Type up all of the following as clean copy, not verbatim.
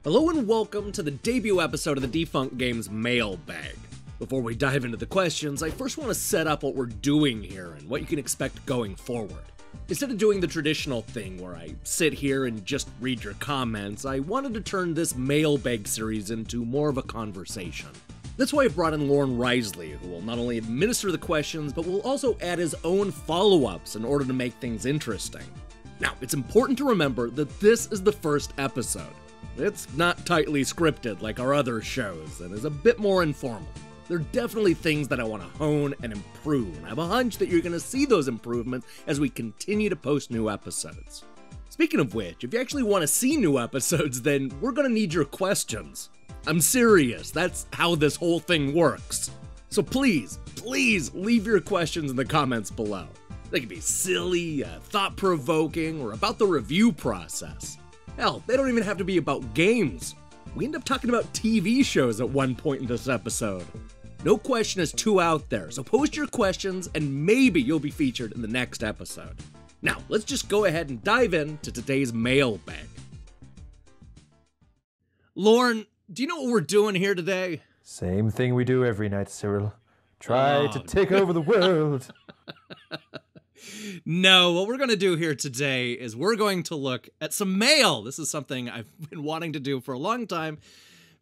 Hello and welcome to the debut episode of the Defunct Games Mailbag. Before we dive into the questions, I first want to set up what we're doing here and what you can expect going forward. Instead of doing the traditional thing where I sit here and just read your comments, I wanted to turn this mailbag series into more of a conversation. That's why I brought in Lorne Riseley, who will not only administer the questions, but will also add his own follow-ups in order to make things interesting. Now, it's important to remember that this is the first episode. It's not tightly scripted like our other shows, and is a bit more informal. There are definitely things that I want to hone and improve, and I have a hunch that you're going to see those improvements as we continue to post new episodes. Speaking of which, if you actually want to see new episodes, then we're going to need your questions. I'm serious, that's how this whole thing works. So please leave your questions in the comments below. They can be silly, thought-provoking, or about the review process. Hell, they don't even have to be about games. We end up talking about TV shows at one point in this episode. No question is too out there, so post your questions and maybe you'll be featured in the next episode. Now, let's just go ahead and dive into today's mailbag. Lorne, do you know what we're doing here today? Same thing we do every night, Cyril. Try to take over the world. No, what we're going to do here today is we're going to look at some mail. This is something I've been wanting to do for a long time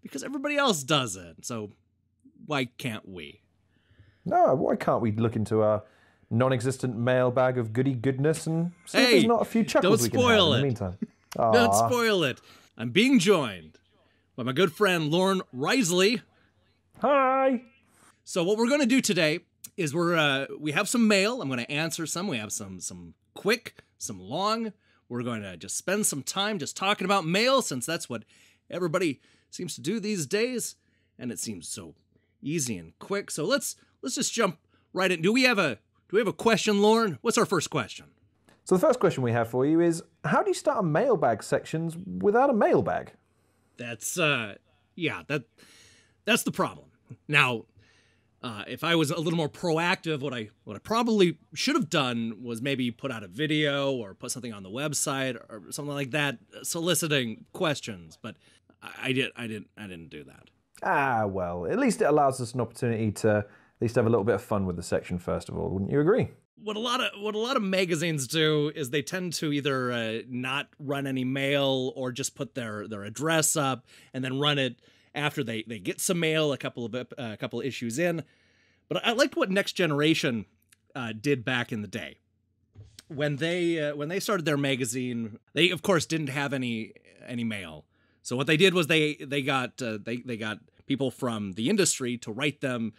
because everybody else does it. So why can't we? No, why can't we look into our non-existent mailbag of goody goodness and see if there's not a few chuckles we can have in the meantime? Don't spoil it. I'm being joined by my good friend Lorne Riseley. Hi. So what we're going to do today is we have some mail. I'm going to answer some. We have some quick, some long. We're going to just spend some time just talking about mail since that's what everybody seems to do these days, and it seems so easy and quick. So let's just jump right in. Do we have a question, Lorne? What's our first question? So the first question we have for you is, how do you start a mailbag sections without a mailbag? That's that's the problem. Now, if I was a little more proactive, what I probably should have done was maybe put out a video or put something on the website or something like that, soliciting questions. But I didn't do that. Well, at least it allows us an opportunity to at least have a little bit of fun with the section first of all. Wouldn't you agree? What a lot of magazines do is they tend to either not run any mail or just put their address up and then run it after they get some mail a couple of issues in. But I liked what Next Generation did back in the day. When they started their magazine, they of course didn't have any mail. So what they did was they got people from the industry to write them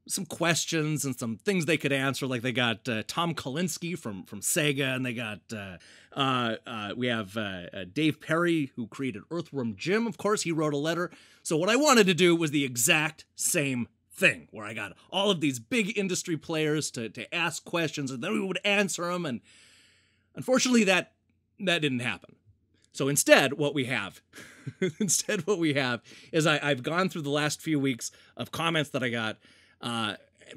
some questions and some things they could answer. Like they got Tom Kalinske from Sega, and they got we have Dave Perry, who created Earthworm Jim. Of course, he wrote a letter. So what I wanted to do was the exact same thing, where I got all of these big industry players to ask questions, and then we would answer them. And unfortunately, that didn't happen. So instead, what we have is I've gone through the last few weeks of comments that I got.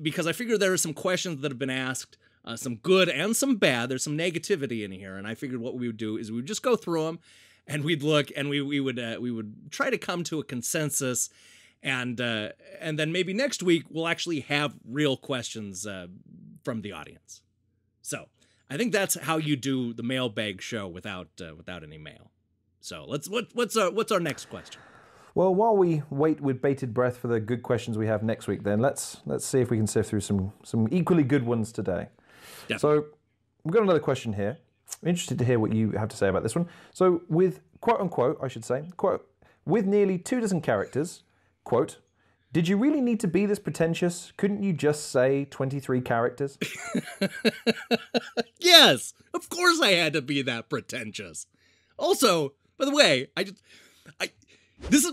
Because I figured there are some questions that have been asked, some good and some bad. There's some negativity in here, and I figured what we would do is we would just go through them, and we'd look, and we would try to come to a consensus, and then maybe next week we'll actually have real questions from the audience. So I think that's how you do the mailbag show without any mail. So what's our next question? Well, while we wait with bated breath for the good questions we have next week, then let's see if we can sift through some equally good ones today. Definitely. So we've got another question here. I'm interested to hear what you have to say about this one. So with quote unquote, I should say, quote, with nearly 24 characters, quote, did you really need to be this pretentious? Couldn't you just say 23 characters? Yes, of course I had to be that pretentious. Also, by the way, this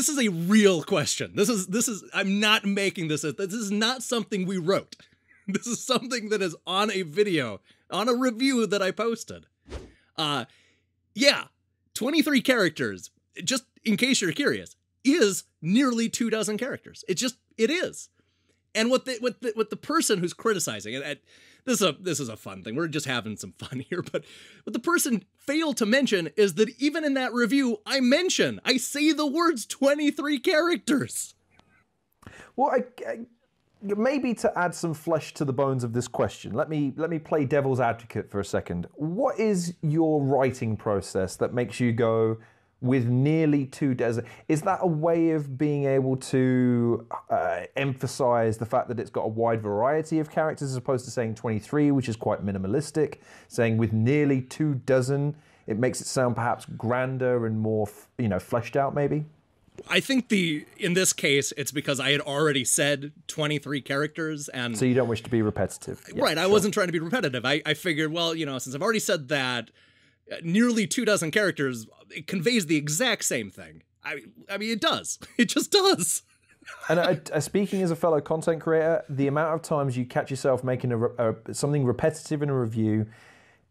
is a real question. This is I'm not making this. This is not something we wrote. This is something that is on a video, on a review that I posted. 23 characters, just in case you're curious, is nearly 24 characters. It is. And what the person who's criticizing it, this is a fun thing. We're just having some fun here, but what the person fail to mention is that even in that review, I say the words 23 characters. Well, maybe to add some flesh to the bones of this question, let me play devil's advocate for a second. What is your writing process that makes you go with nearly 2 dozen? Is that a way of being able to emphasize the fact that it's got a wide variety of characters as opposed to saying 23, which is quite minimalistic? Saying with nearly 2 dozen, it makes it sound perhaps grander and more, fleshed out, maybe? I think in this case, it's because I had already said 23 characters, and so you don't wish to be repetitive. Yeah, right, I wasn't trying to be repetitive. I figured, well, since I've already said that, nearly 2 dozen characters, it conveys the exact same thing. I mean, it does. It just does. And speaking as a fellow content creator, the amount of times you catch yourself making something repetitive in a review,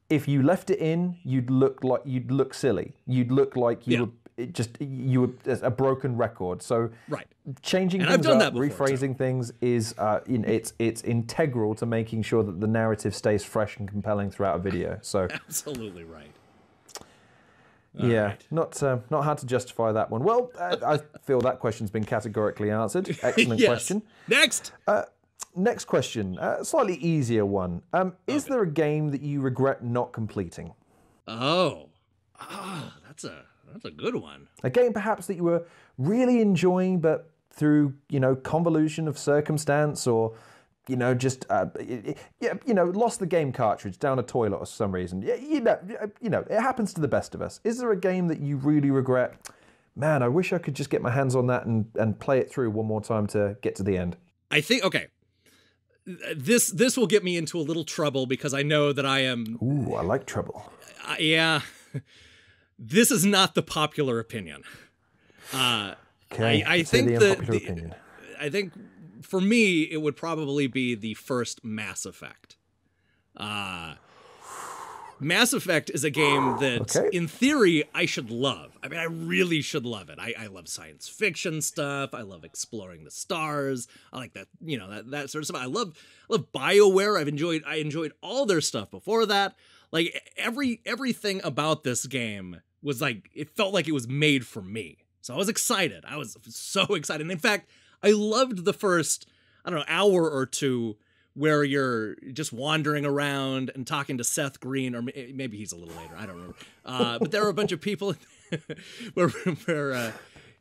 if you left it in, you'd look silly. You'd look like you were a broken record. So right. Changing things up, rephrasing things is it's integral to making sure that the narrative stays fresh and compelling throughout a video. So absolutely right. Right. Not hard to justify that one. Well, I feel that question's been categorically answered. Excellent question. Next question, a slightly easier one. Is there a game that you regret not completing? That's a good one. A game perhaps that you were really enjoying, but through convolution of circumstance, or just lost the game cartridge down a toilet for some reason. It happens to the best of us. Is there a game that you really regret? Man, I wish I could just get my hands on that and play it through one more time to get to the end. I think this will get me into a little trouble because I know that I am. Ooh, I like trouble. Yeah. This is not the popular opinion. Okay, I think I think for me, it would probably be the first Mass Effect. Mass Effect is a game that, in theory, I should love. I mean, I really should love it. I love science fiction stuff. I love exploring the stars. I like that, that sort of stuff. I love BioWare. I enjoyed all their stuff before that. Like everything about this game was like, it felt like it was made for me. So I was excited. I was so excited. And in fact, I loved the first, hour or two where you're just wandering around and talking to Seth Green, or maybe he's a little later. I don't remember. But there were a bunch of people where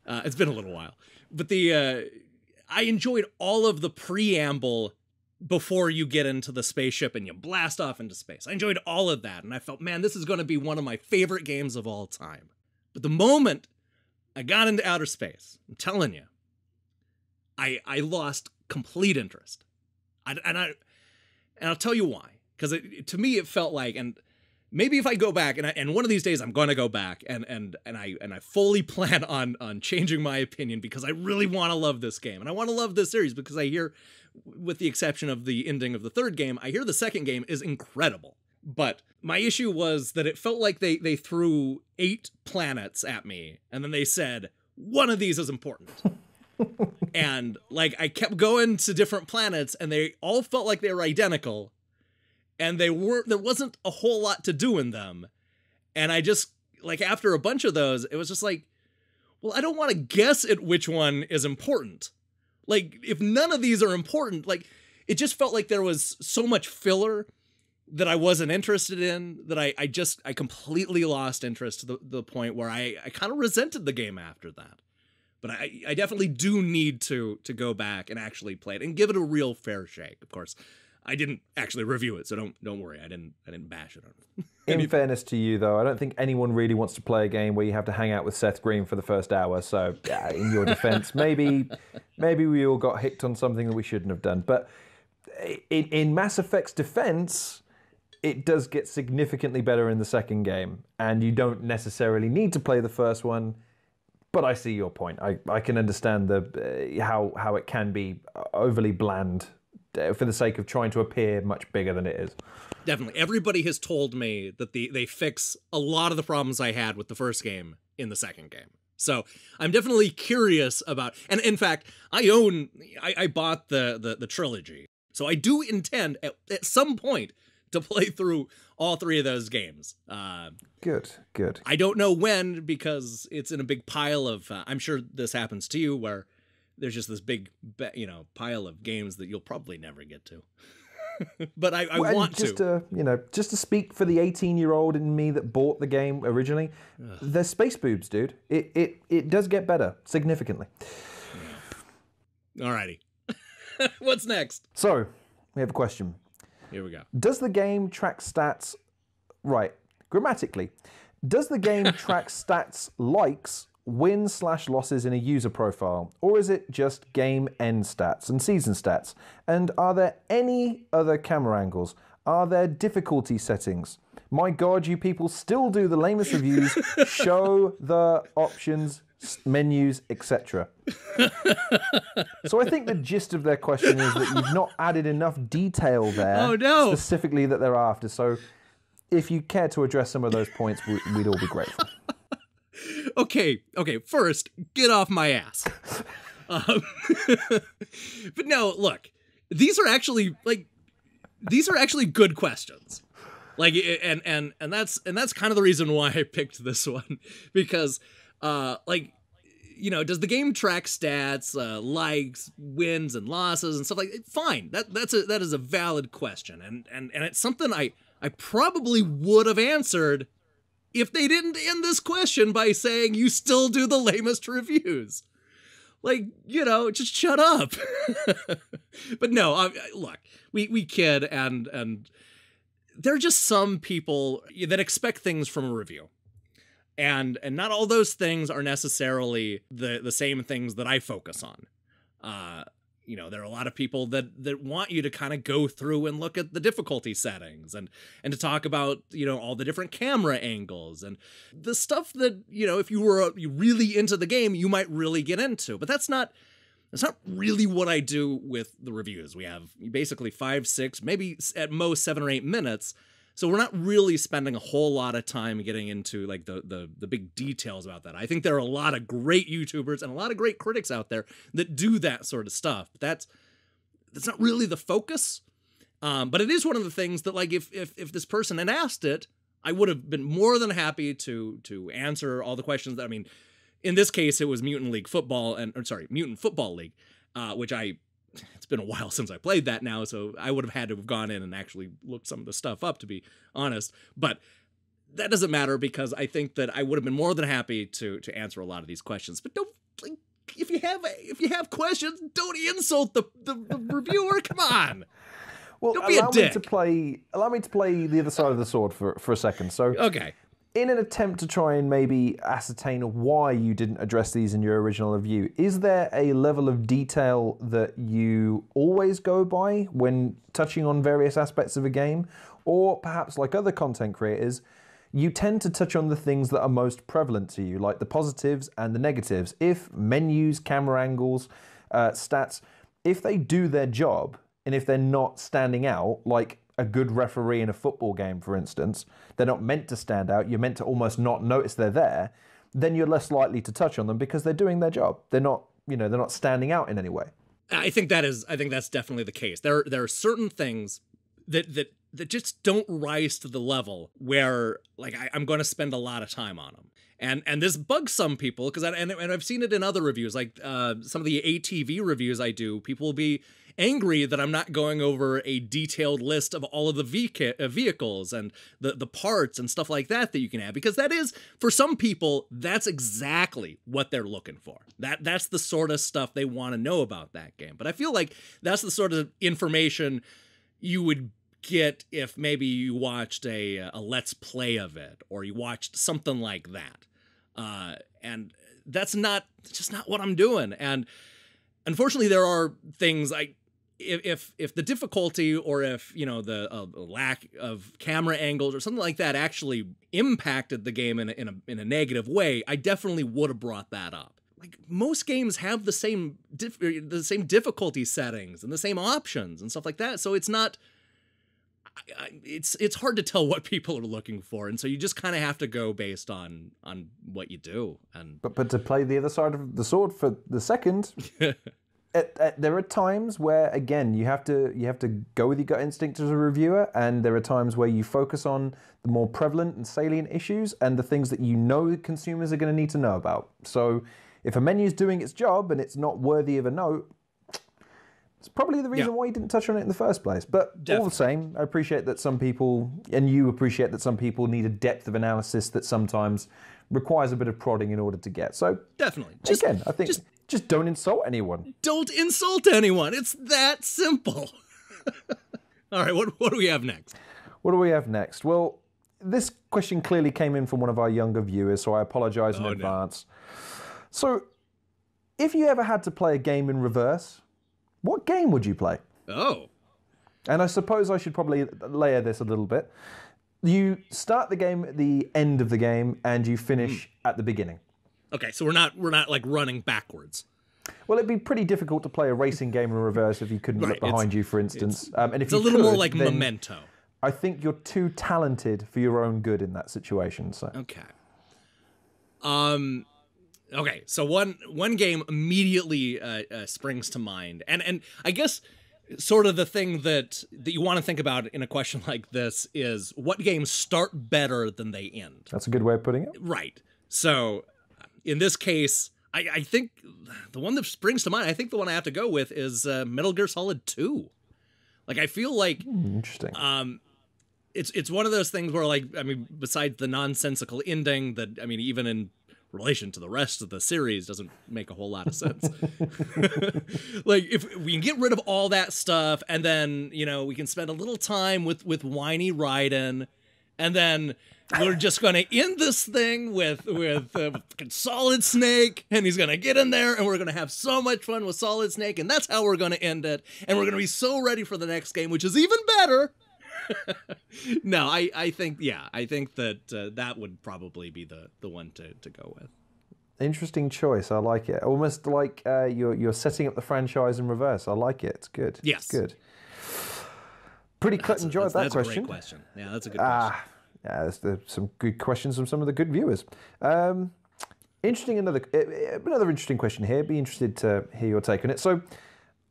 it's been a little while. But I enjoyed all of the preamble before you get into the spaceship and you blast off into space. I enjoyed all of that. And I felt, man, this is going to be one of my favorite games of all time. But the moment I got into outer space, I'm telling you, I lost complete interest. And I'll tell you why. Because to me, it felt like, and maybe if I go back, and one of these days I'm going to go back, and I fully plan on changing my opinion, because I really want to love this game. And I want to love this series because I hear, with the exception of the ending of the third game, I hear the second game is incredible. But my issue was that it felt like they threw 8 planets at me, and then they said, one of these is important. And like I kept going to different planets, and they all felt like they were identical, and there wasn't a whole lot to do in them. And I just, like, after a bunch of those, it was just like, well, I don't want to guess at which one is important. Like, if none of these are important, like, it just felt like there was so much filler that I wasn't interested in, that I completely lost interest to the point where I kind of resented the game after that. But I definitely do need to go back and actually play it and give it a real fair shake. Of course, I didn't actually review it, so don't worry. I didn't bash it on it. In fairness to you, though, I don't think anyone really wants to play a game where you have to hang out with Seth Green for the first hour. So, in your defense, maybe we all got hicked on something that we shouldn't have done. But in Mass Effect's defense, it does get significantly better in the second game, and you don't necessarily need to play the first one. But I see your point. I can understand how it can be overly bland for the sake of trying to appear much bigger than it is. Definitely. Everybody has told me that they fix a lot of the problems I had with the first game in the second game. So I'm definitely curious about, and in fact, I bought the trilogy. So I do intend at some point to play through all 3 of those games. Good. I don't know when, because it's in a big pile of, I'm sure this happens to you, where there's just this big, pile of games that you'll probably never get to. But I want to. Just to speak for the 18-year-old in me that bought the game originally, they're space boobs, dude. It does get better, significantly. Yeah. Alrighty. What's next? So, we have a question. Here we go. Does the game track stats... Right, grammatically. Does the game track stats likes, wins/losses in a user profile? Or is it just game end stats and season stats? And are there any other camera angles? Are there difficulty settings? My God, you people still do the lamest reviews. Show the options, menus, etc. So I think the gist of their question is that you've not added enough detail there, specifically that they're after. So if you care to address some of those points, we'd all be grateful. Okay. First, get off my ass. But no, look, these are actually good questions. Like, and that's kind of the reason why I picked this one, because, does the game track stats, likes, wins, and losses and stuff like that? Fine, that is a valid question, and it's something I probably would have answered if they didn't end this question by saying you still do the lamest reviews. Like, just shut up. But no, look, we kid, and there are just some people that expect things from a review. And not all those things are necessarily the same things that I focus on. There are a lot of people that want you to kind of go through and look at the difficulty settings and to talk about, all the different camera angles and the stuff that, if you were really into the game, you might really get into. But that's not really what I do with the reviews. We have basically 5, 6, maybe at most 7 or 8 minutes. So we're not really spending a whole lot of time getting into like the big details about that. I think there are a lot of great YouTubers and a lot of great critics out there that do that sort of stuff. But that's not really the focus. But it is one of the things that, like, if this person had asked it, I would have been more than happy to answer all the questions that, in this case, it was Mutant Football League, which it's been a while since I played that now, so I would have had to have gone in and actually looked some of the stuff up, to be honest. But that doesn't matter, because I think that I would have been more than happy to answer a lot of these questions. But don't, like, if you have questions, don't insult the reviewer. Come on. Well, don't be a dick. Allow me to play the other side of the sword for a second. So, okay. In an attempt to try and maybe ascertain why you didn't address these in your original review, is there a level of detail that you always go by when touching on various aspects of a game? Or perhaps, like other content creators, you tend to touch on the things that are most prevalent to you, like the positives and the negatives. If menus, camera angles, stats, if they do their job, and if they're not standing out, like a good referee in a football game, for instance, they're not meant to stand out, you're meant to almost not notice they're there, then you're less likely to touch on them because they're doing their job. They're not standing out in any way. I think that's definitely the case. There are certain things that just don't rise to the level where, like, I'm going to spend a lot of time on them. And this bugs some people, because I've seen it in other reviews, like some of the ATV reviews I do. People will be angry that I'm not going over a detailed list of all of the vehicles and the parts and stuff like that you can have, because that is, for some people, that's exactly what they're looking for. That's the sort of stuff they want to know about that game. But I feel like that's the sort of information you would get if maybe you watched a Let's Play of it, or you watched something like that. And that's just not what I'm doing. And unfortunately, there are things like, if the difficulty, or if, the lack of camera angles or something like that actually impacted the game in a negative way, I definitely would have brought that up. Like, most games have the same difficulty settings and the same options and stuff like that. So it's not, it's hard to tell what people are looking for, and so you just kind of have to go based on what you do. And but to play the other side of the sword for the second, there are times where, again, you have to go with your gut instinct as a reviewer, and there are times where you focus on the more prevalent and salient issues and the things that you know consumers are going to need to know about. So if a menu is doing its job and it's not worthy of a note, it's probably the reason why you didn't touch on it in the first place. But all the same, I appreciate that some people, and you appreciate that some people need a depth of analysis that sometimes requires a bit of prodding in order to get. So definitely. I think just don't insult anyone. Don't insult anyone. It's that simple. All right, what do we have next? What do we have next? Well, this question clearly came in from one of our younger viewers, so I apologize in advance. So, if you ever had to play a game in reverse, what game would you play? Oh. And I suppose I should probably layer this a little bit. You start the game at the end of the game and you finish at the beginning. Okay, so we're not like running backwards. Well, it'd be pretty difficult to play a racing game in reverse if you couldn't look behind you, for instance. And if it's a little more like Memento. I think you're too talented for your own good in that situation. So. Okay. Okay, so one game immediately springs to mind, and I guess sort of the thing that you want to think about in a question like this is what games start better than they end. That's a good way of putting it. Right. So in this case, I think the one that springs to mind, I think the one I have to go with is Metal Gear Solid 2. Like, I feel like interesting. It's one of those things where, like, I mean, besides the nonsensical ending that, I mean, even in relation to the rest of the series doesn't make a whole lot of sense. Like, if we can get rid of all that stuff and then, you know, we can spend a little time with whiny Raiden, and then we're just going to end this thing with Solid Snake, and he's going to get in there and we're going to have so much fun with Solid Snake, and that's how we're going to end it, and we're going to be so ready for the next game, which is even better. No, I think that that would probably be the one to go with. Interesting choice. I like it. Almost like you're setting up the franchise in reverse. I like it. It's good. Yes. It's good. Pretty cut and dried that question. That's a great question. Yeah, that's a good question. Yeah, there's some good questions from some of the good viewers. Interesting. Another interesting question here. Be interested to hear your take on it. So,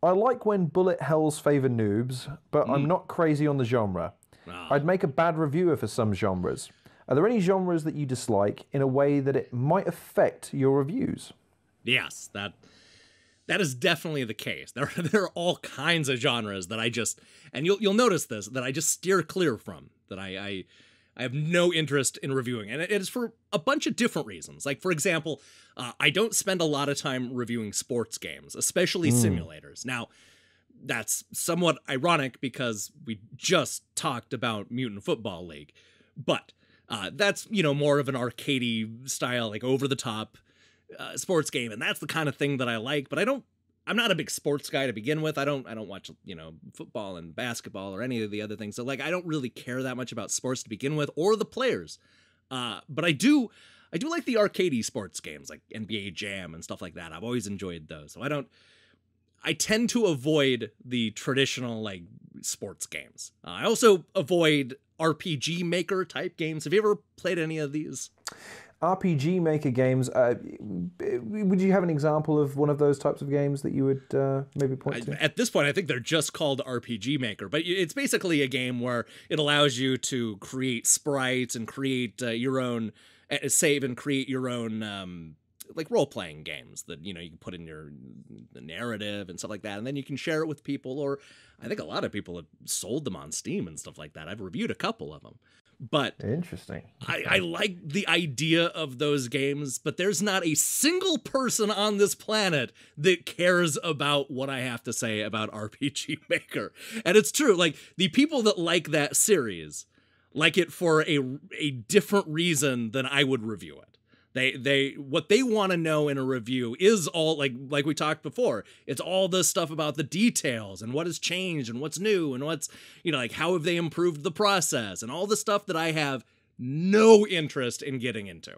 I like when bullet hells favor noobs, but I'm not crazy on the genre. I'd make a bad reviewer for some genres. Are there any genres that you dislike in a way that it might affect your reviews? Yes, that is definitely the case. There are all kinds of genres that I just, and you'll notice this, that I just steer clear from, that I have no interest in reviewing. And it is for a bunch of different reasons. Like, for example, I don't spend a lot of time reviewing sports games, especially simulators. Now, that's somewhat ironic because we just talked about Mutant Football League. But that's, you know, more of an arcadey style, like over-the-top sports game. And that's the kind of thing that I like. But I'm not a big sports guy to begin with. I don't watch, you know, football and basketball or any of the other things. So, like, I don't really care that much about sports to begin with or the players. But I do like the arcadey sports games like NBA Jam and stuff like that. I've always enjoyed those. So I tend to avoid the traditional, like, sports games. I also avoid RPG Maker type games. Have you ever played any of these? RPG Maker games, would you have an example of one of those types of games that you would maybe point to? At this point, I think they're just called RPG Maker, but it's basically a game where it allows you to create sprites and create your own, save and create your own, like, role-playing games that, you know, you can put in the narrative and stuff like that, and then you can share it with people, or I think a lot of people have sold them on Steam and stuff like that. I've reviewed a couple of them. But interesting. I like the idea of those games, but there's not a single person on this planet that cares about what I have to say about RPG Maker. And it's true, like, the people that like that series like it for a different reason than I would review it. They what they want to know in a review is all, like we talked before. It's all this stuff about the details and what has changed and what's new and what's, you know, like, how have they improved the process and all the stuff that I have no interest in getting into.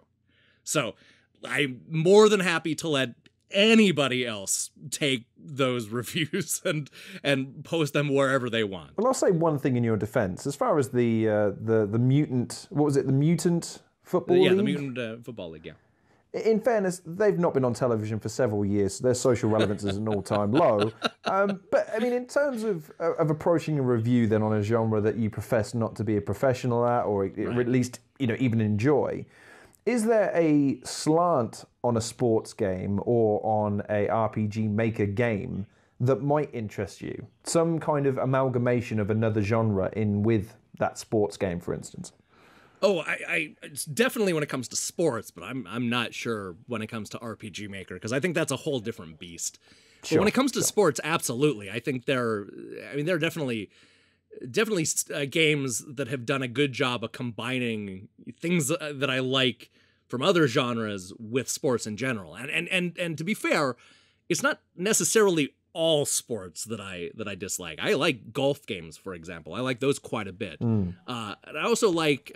So I'm more than happy to let anybody else take those reviews and post them wherever they want. Well, I'll say one thing in your defense. As far as the mutant, what was it? The mutant Football League? Yeah, the Mutant Football League, yeah. in fairness, they've not been on television for several years. So their social relevance is an all-time low. But I mean, in terms of approaching a review then on a genre that you profess not to be a professional at, or at least even enjoy, is there a slant on a sports game or on a RPG Maker game that might interest you? Some kind of amalgamation of another genre in with that sports game, for instance. Oh, it's definitely when it comes to sports, but I'm not sure when it comes to RPG Maker, because I think that's a whole different beast. But when it comes to sports, absolutely, I think there are definitely games that have done a good job of combining things that I like from other genres with sports in general. And to be fair, it's not necessarily all sports that I dislike. I like golf games, for example. I like those quite a bit. And I also like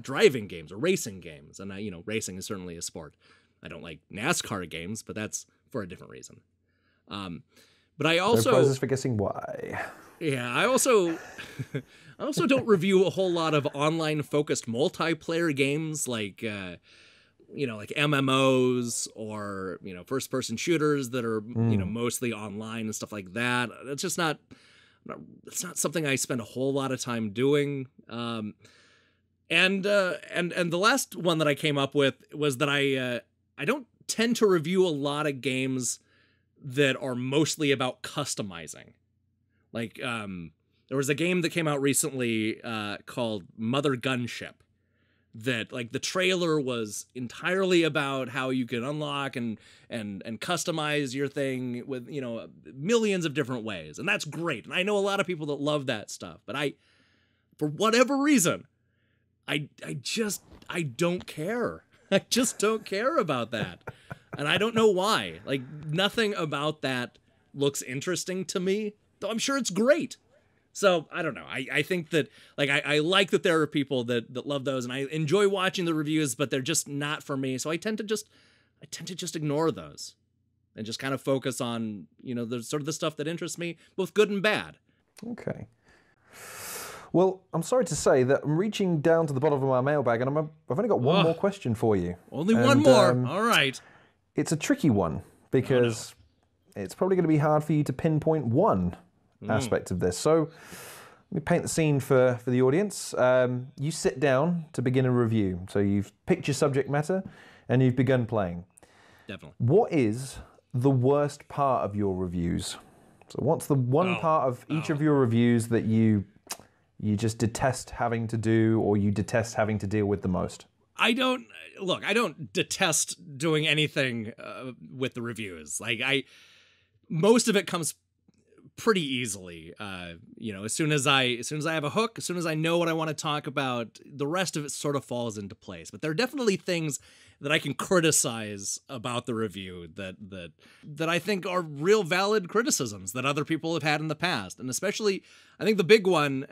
driving games or racing games, and racing is certainly a sport. I don't like NASCAR games, but that's for a different reason. But I also no prizes for guessing why. Yeah, I also don't review a whole lot of online focused multiplayer games like like MMOs or, first person shooters that are, mostly online and stuff like that. It's just it's not something I spend a whole lot of time doing. And the last one that I came up with was that I don't tend to review a lot of games that are mostly about customizing. Like, there was a game that came out recently called Mother Gunship, that like the trailer was entirely about how you can unlock and customize your thing with millions of different ways, and that's great. And I know a lot of people that love that stuff, but for whatever reason, I don't care. I just don't care about that, and I don't know why. Like, nothing about that looks interesting to me, though I'm sure it's great. So I don't know. I think that I like that there are people that love those, and I enjoy watching the reviews, but they're just not for me. So I tend to just ignore those and just kind of focus on the sort of the stuff that interests me, both good and bad. Okay. Well, I'm sorry to say that I'm reaching down to the bottom of my mailbag, and I've only got one more question for you. Only one more. All right. It's a tricky one because it's probably going to be hard for you to pinpoint one aspect of this. So let me paint the scene for the audience. You sit down to begin a review. So you've picked your subject matter and you've begun playing. Definitely. What is the worst part of your reviews? So what's the one part of each of your reviews that you just detest having to do, or you detest having to deal with the most? I don't detest doing anything with the reviews. Most of it comes pretty easily. As soon as I have a hook, as soon as I know what I want to talk about, the rest of it sort of falls into place. But there are definitely things that I can criticize about the review that I think are real valid criticisms that other people have had in the past. And especially, I think the big one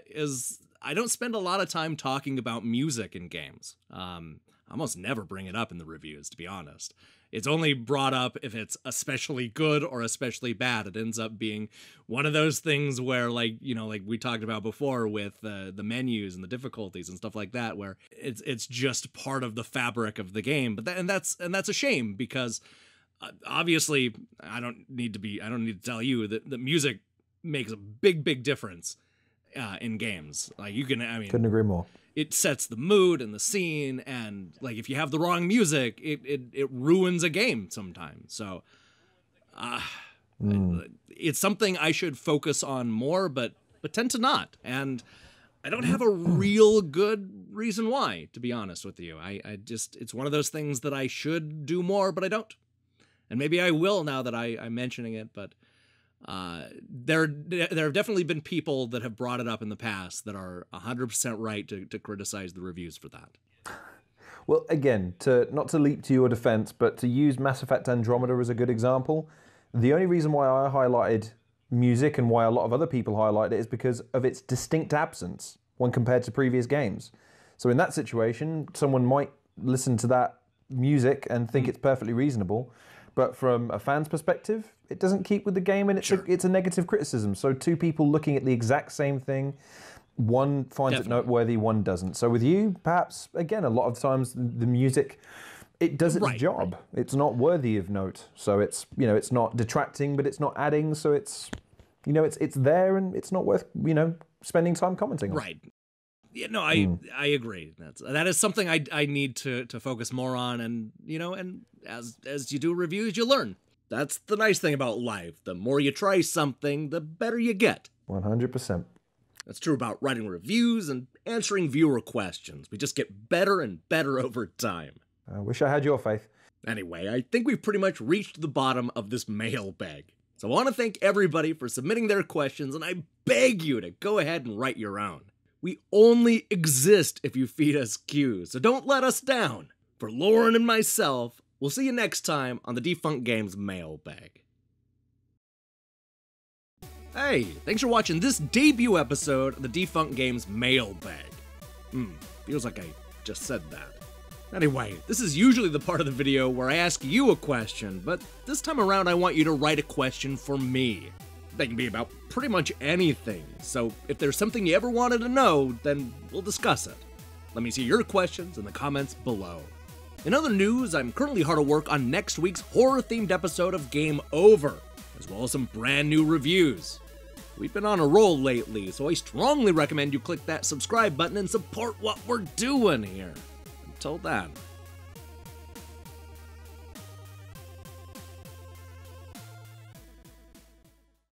is I don't spend a lot of time talking about music in games. I almost never bring it up in the reviews, to be honest. It's only brought up if it's especially good or especially bad. It ends up being one of those things where, like we talked about before with the menus and the difficulties and stuff like that, where it's just part of the fabric of the game. But that's a shame, because obviously I don't need to tell you that the music makes a big difference in games. Couldn't agree more. It sets the mood and the scene, and if you have the wrong music, it ruins a game sometimes. So it's something I should focus on more, but tend to not. And I don't have a real good reason why, to be honest with you. It's one of those things that I should do more, but I don't. And maybe I will now that I'm mentioning it, but there have definitely been people that have brought it up in the past that are 100% right to criticize the reviews for that. Well, again, not to leap to your defense, but to use Mass Effect Andromeda as a good example, the only reason why I highlighted music and why a lot of other people highlight it is because of its distinct absence when compared to previous games. So in that situation, someone might listen to that music and think it's perfectly reasonable, but from a fan's perspective, it doesn't keep with the game, and it's a negative criticism. So two people looking at the exact same thing, one finds it noteworthy, one doesn't. So with you, perhaps, again, a lot of times the music it does its job. Right. It's not worthy of note. So it's, you know, it's not detracting, but it's not adding. So it's, you know, it's there and it's not worth, you know, spending time commenting on. Right. Yeah, no, I agree. That is something I need to focus more on, and you know, and as you do reviews, you learn. That's the nice thing about life. The more you try something, the better you get. 100%. That's true about writing reviews and answering viewer questions. We just get better and better over time. I wish I had your faith. Anyway, I think we've pretty much reached the bottom of this mailbag. So I want to thank everybody for submitting their questions, and I beg you to go ahead and write your own. We only exist if you feed us cues, so don't let us down. For Lorne and myself, we'll see you next time on the Defunct Games Mailbag. Hey, thanks for watching this debut episode of the Defunct Games Mailbag. Feels like I just said that. Anyway, this is usually the part of the video where I ask you a question, but this time around I want you to write a question for me. They can be about pretty much anything, so if there's something you ever wanted to know, then we'll discuss it. Let me see your questions in the comments below. In other news, I'm currently hard at work on next week's horror-themed episode of Game Over, as well as some brand new reviews. We've been on a roll lately, so I strongly recommend you click that subscribe button and support what we're doing here. Until then.